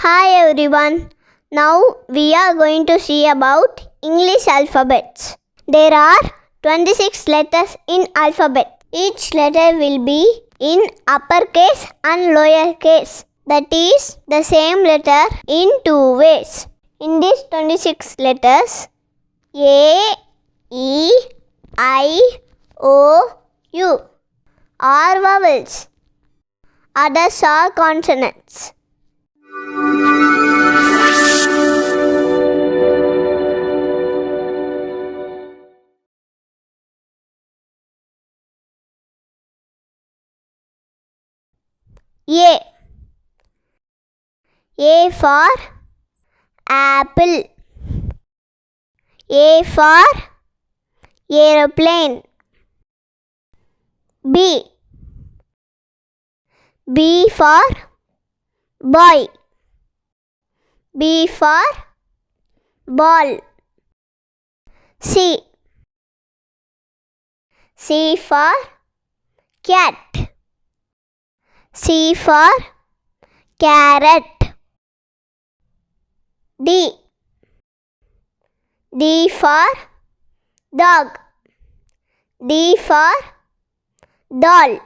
Hi everyone. Now we are going to see about English alphabets. There are 26 letters in alphabet. Each letter will be in uppercase and lowercase. That is the same letter in two ways. In these 26 letters, A, E, I, O, U are vowels. Others are consonants. A for apple. A for aeroplane. B for boy. B for ball. C for cat. C for carrot. D for dog. D for doll.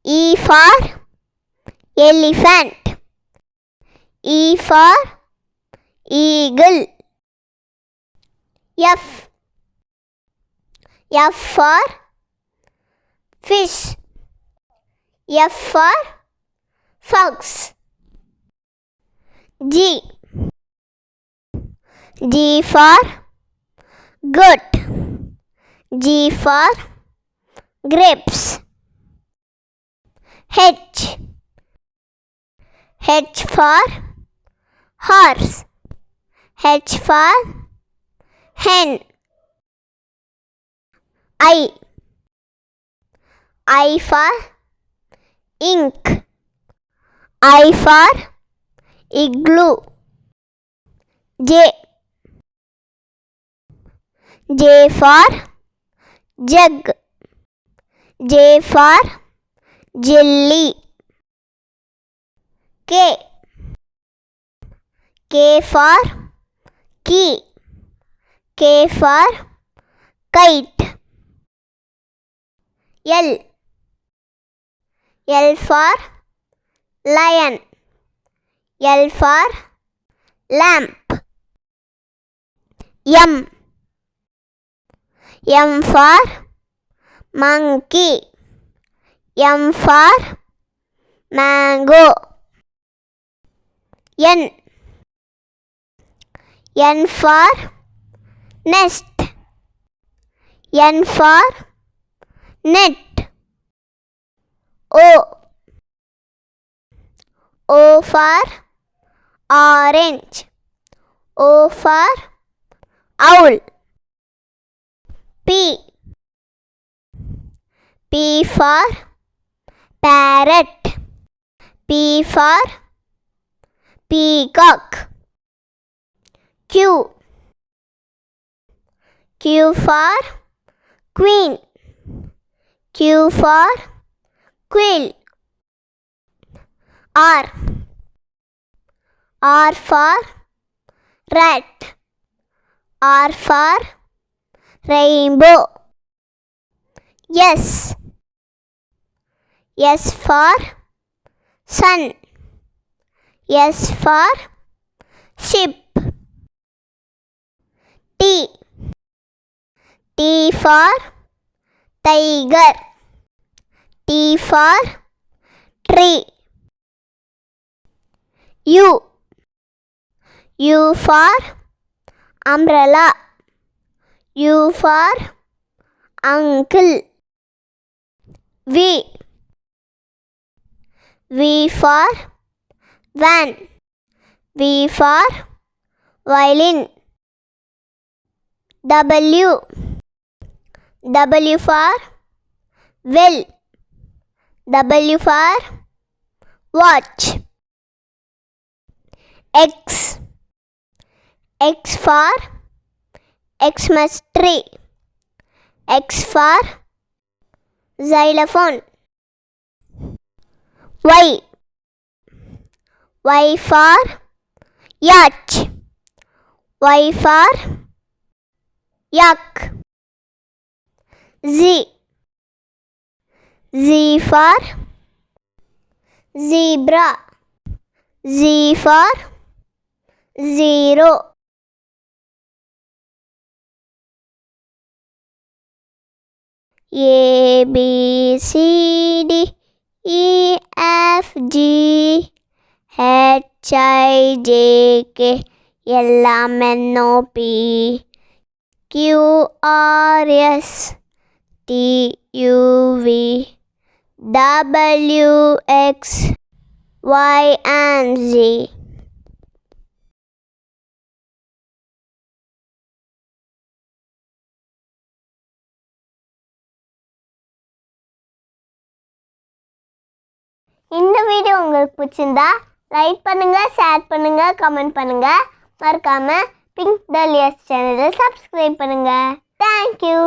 E for elephant. E for eagle. F for fish. F for fox. G for goat. G for grapes. H for horse. H for hen. I for ink. I for igloo. J for jug. J for jelly. K for key. K for kite. L for lion. L for lamp. M for monkey. M for mango. N for nest. N for net. O for orange. O for owl. P for parrot. P for peacock. Q for queen. Q for quill. R for rat. R for rainbow. S for sun. S for ship. T for tiger. T for tree. U for umbrella. U for uncle. V for van. V for violin. W for well. W for watch. X for Xmas tree. X for xylophone. Y. Y for yacht. Y for yak. Z. Z for zebra. Z for zero. A B C D E F G H I J K L M N O P Q R S T U V W X Y and Z. இந்த video உங்களுக்கு பிடிச்சிருந்தா like பண்ணுங்க, share பண்ணுங்க, comment பண்ணுங்க. மறக்காம pink டலியாஸ் சேனலை subscribe பண்ணுங்க. Thank you.